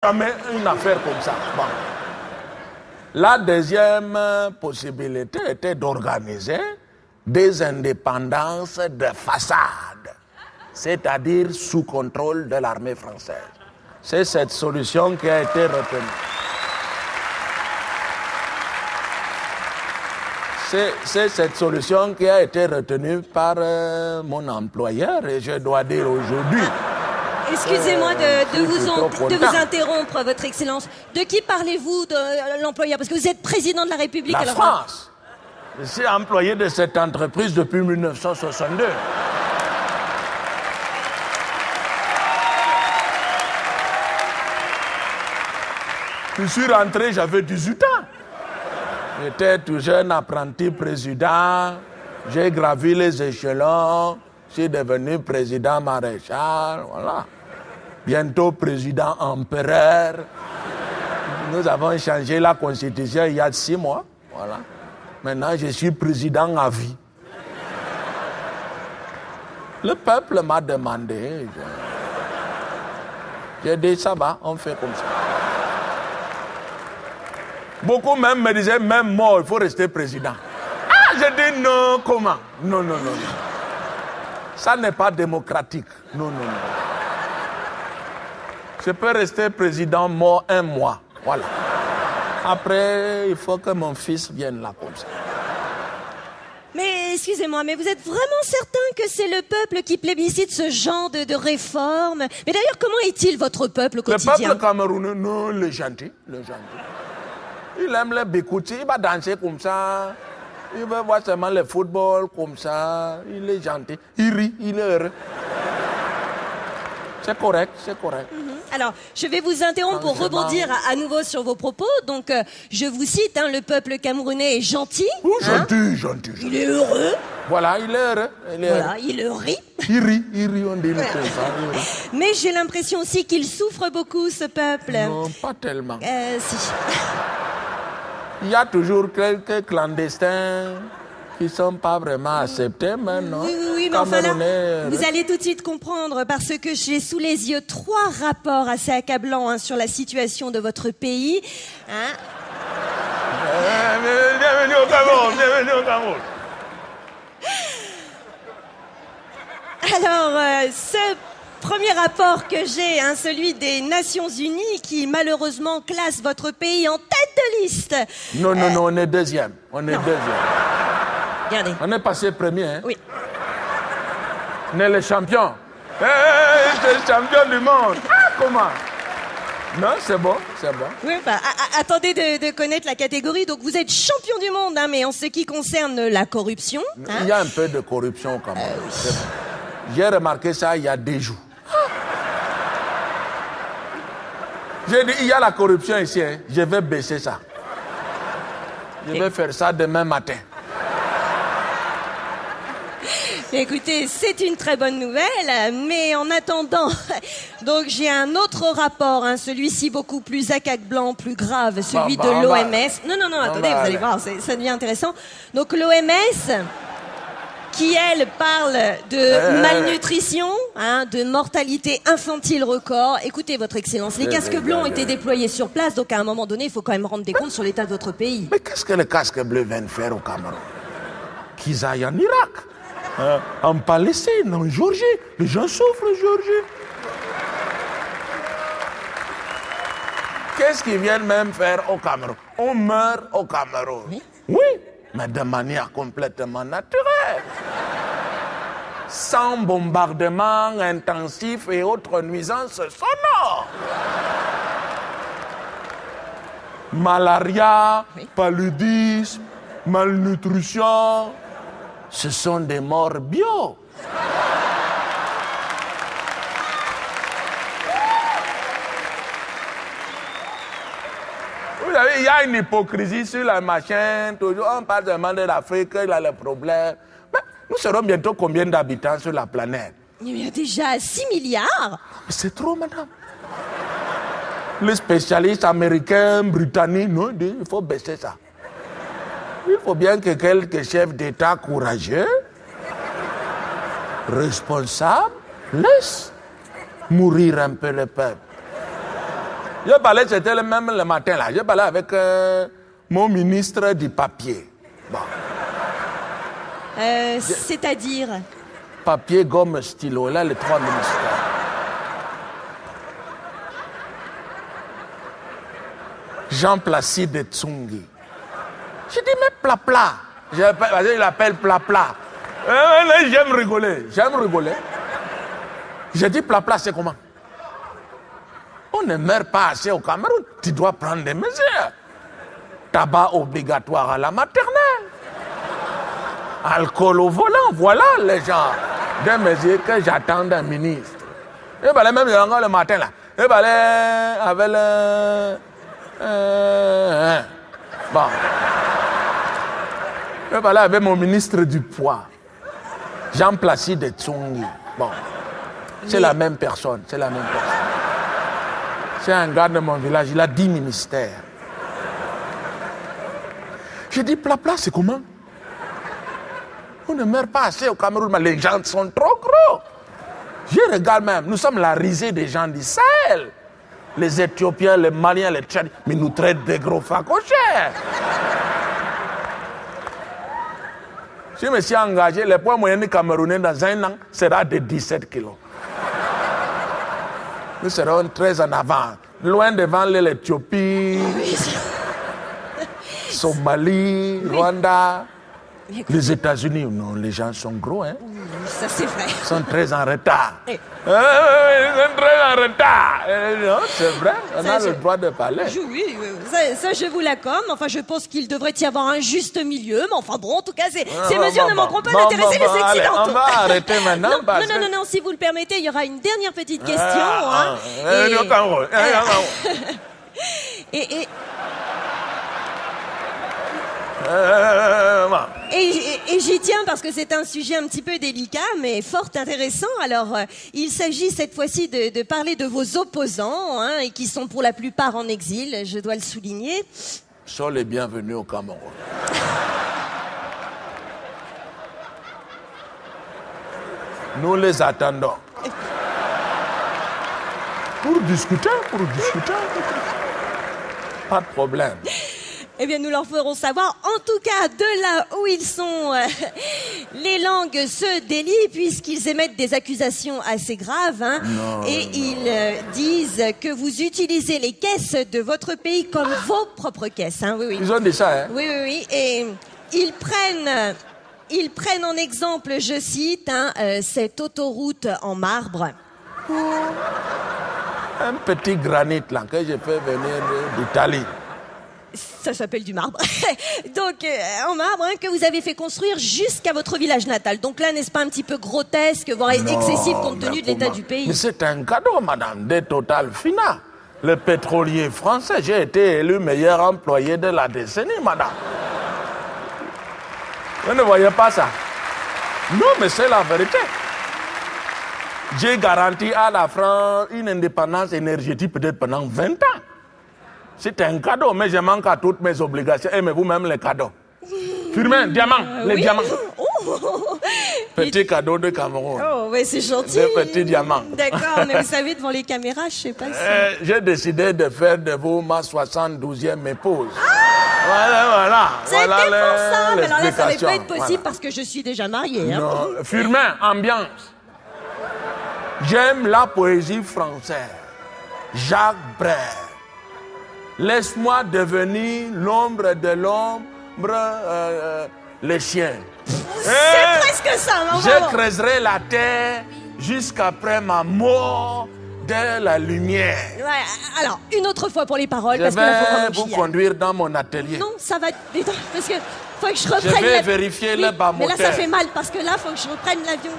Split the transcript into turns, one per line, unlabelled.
Jamais une affaire comme ça. Bon. La deuxième possibilité était d'organiser des indépendances de façade, c'est-à-dire sous contrôle de l'armée française. C'est cette solution qui a été retenue. C'est cette solution qui a été retenue par mon employeur et je dois dire aujourd'hui.
Excusez-moi de vous interrompre, Votre Excellence. De qui parlez-vous, de l'employeur? Parce que vous êtes président de la République.
La France. Je suis employé de cette entreprise depuis 1962. Je suis rentré, j'avais 18 ans. J'étais tout jeune apprenti président. J'ai gravi les échelons. Je suis devenu président maréchal. Voilà. Bientôt président empereur. Nous avons changé la constitution il y a 6 mois. Voilà. Maintenant, je suis président à vie. Le peuple m'a demandé. J'ai dit, ça va, on fait comme ça. Beaucoup même me disaient, même mort, il faut rester président. Ah, j'ai dit non, comment? Non. Ça n'est pas démocratique. Non. Je peux rester président mort 1 mois. Voilà. Après, il faut que mon fils vienne là comme ça.
Mais excusez-moi, mais vous êtes vraiment certain que c'est le peuple qui plébiscite ce genre de réforme? Mais d'ailleurs, comment est-il votre peuple au quotidien?
Le peuple camerounais, non, le gentil. Il aime les bécoutis, il va danser comme ça. Il veut voir seulement le football comme ça. Il est gentil. Il rit, il est heureux. C'est correct.
Alors, je vais vous interrompre pour rebondir à nouveau sur vos propos. Donc, je vous cite, le peuple camerounais est gentil.
Gentil.
Il est heureux.
Voilà, il est heureux.
Il rit.
Il rit, on dit comme ça.
Mais j'ai l'impression aussi qu'il souffre beaucoup, ce peuple.
Non, pas tellement.
Si.
Il y a toujours quelques clandestins qui ne sont pas vraiment acceptés, mais non.
Oui, mais enfin là, vous allez tout de suite comprendre parce que j'ai sous les yeux 3 rapports assez accablants sur la situation de votre pays.
Bienvenue au Cameroun.
Alors, ce premier rapport que j'ai, celui des Nations Unies, qui malheureusement classe votre pays en tête de liste.
Non, on est deuxième.
Regardez.
On est passé premier, hein?
Oui.
On est les champions. C'est le champion du monde. Comment? Non, c'est bon.
Oui, attendez de connaître la catégorie. Donc, vous êtes champion du monde, mais en ce qui concerne la corruption.
Il y a un peu de corruption quand même. Oui. J'ai remarqué ça il y a 2 jours. J'ai dit, il y a la corruption ici, je vais baisser ça. Je vais faire ça demain matin.
Écoutez, c'est une très bonne nouvelle, mais en attendant, donc j'ai un autre rapport, celui-ci beaucoup plus accablant, plus grave, celui de l'OMS. Non, attendez, vous allez voir, ça devient intéressant. Donc l'OMS, qui elle parle de malnutrition, de mortalité infantile record. Écoutez, Votre Excellence, les casques bleus ont été déployés sur place, donc à un moment donné, il faut quand même rendre des comptes sur l'état de votre pays.
Mais qu'est-ce que les casques bleus viennent faire au Cameroun? Qu'ils aillent en Irak, en Palestine, en Géorgie. Les gens souffrent en Géorgie. Qu'est-ce qu'ils viennent même faire au Cameroun? On meurt au Cameroun. Oui, mais de manière complètement naturelle. Sans bombardement intensif et autres nuisances sonores. Malaria, paludisme, malnutrition, ce sont des morts bio. Vous savez, il y a une hypocrisie sur la machine. Toujours, on parle seulement de l'Afrique, il y a les problèmes. Mais nous serons bientôt combien d'habitants sur la planète?
Il y a déjà 6 milliards.
Mais c'est trop, madame. Les spécialistes américains, britanniques, non, il faut baisser ça. Il faut bien que quelques chefs d'État courageux, responsables, laissent mourir un peu le peuple. Je parlais, c'était même le matin là. Je parlais avec mon ministre du papier. Bon.
C'est-à-dire?
Papier, gomme, stylo, là, les 3 ministères. Jean-Placide Tsungi. Je dis, mais Plapla. Il appelle Plapla. J'aime rigoler. Je dis, Plapla, c'est comment? On ne meurt pas assez au Cameroun. Tu dois prendre des mesures. Tabac obligatoire à la maternelle. Alcool au volant. Voilà les gens. Des mesures que j'attends d'un ministre. Et bien, même le matin, là. Et bien, avec le... bon. Et bien, avec mon ministre du poids. Jean-Placide Tsungi. Bon. C'est la même personne. C'est la même personne. C'est un gars de mon village. Il a 10 ministères. J'ai dit, Plapla, c'est comment? On ne meurt pas assez au Cameroun, mais les gens sont trop gros. Je regarde même, nous sommes la risée des gens du Sahel. Les Éthiopiens, les Maliens, les Tchadiens, mais nous traitent de gros facochères. Si je me suis engagé, le poids moyen du Camerounais dans un an sera de 17 kilos. Nous serons très en avant, loin devant l'Éthiopie, Somalie, Rwanda. Les États-Unis, non, les gens sont gros, hein.
Ça, c'est vrai.
Ils sont très en retard. Ils sont très en retard. Non, c'est vrai, on a le droit de parler.
Oui, ça, je vous l'accorde. Enfin, je pense qu'il devrait y avoir un juste milieu. Mais enfin, bon, en tout cas, ces mesures ne manqueront pas d'intéresser les Occidentaux.
On va arrêter maintenant.
Non, si vous le permettez, il y aura une dernière petite question. Et j'y tiens parce que c'est un sujet un petit peu délicat mais fort intéressant. Alors il s'agit cette fois-ci de parler de vos opposants et qui sont pour la plupart en exil, je dois le souligner.
Sois les bienvenus au Cameroun. Nous les attendons. Pour discuter. Pas de problème.
Eh bien, nous leur ferons savoir, en tout cas, de là où ils sont, les langues se délient puisqu'ils émettent des accusations assez graves. Ils disent que vous utilisez les caisses de votre pays comme vos propres caisses. Oui.
Ils ont dit ça, hein?
Oui. Et ils prennent en exemple, je cite, cette autoroute en marbre.
Un petit granit là que j'ai fait venir d'Italie.
Ça s'appelle du marbre. Donc, en marbre, que vous avez fait construire jusqu'à votre village natal. Donc là, n'est-ce pas un petit peu grotesque, voire excessif compte tenu de l'état du pays?
Mais c'est un cadeau, madame, de Total Fina. Le pétrolier français, j'ai été élu meilleur employé de la décennie, madame. Vous ne voyez pas ça? Non, mais c'est la vérité. J'ai garanti à la France une indépendance énergétique peut-être pendant 20 ans. C'est un cadeau, mais je manque à toutes mes obligations. Aimez-vous même les cadeaux? Firmin, diamant, les diamants. Petit cadeau de Cameroun.
Oh, oui, c'est gentil.
Des petits diamants.
D'accord, mais vous savez, devant les caméras, je sais pas si...
J'ai décidé de faire de vous ma 72e épouse. Voilà.
C'était pour ça, mais alors là, ça ne va pas être possible parce que je suis déjà mariée.
Non, Firmin, ambiance. J'aime la poésie française. Jacques Brel. Laisse-moi devenir l'ombre de l'ombre, les chiens.
C'est presque ça, non?
Je creuserai la terre jusqu'après ma mort de la lumière.
Ouais, alors, une autre fois pour les paroles.
Je vais vous conduire dans mon atelier.
Non, ça va... Parce que faut que je reprenne...
Je vais vérifier le bas moteur.
Mais là, ça fait mal parce que là, faut que je reprenne l'avion.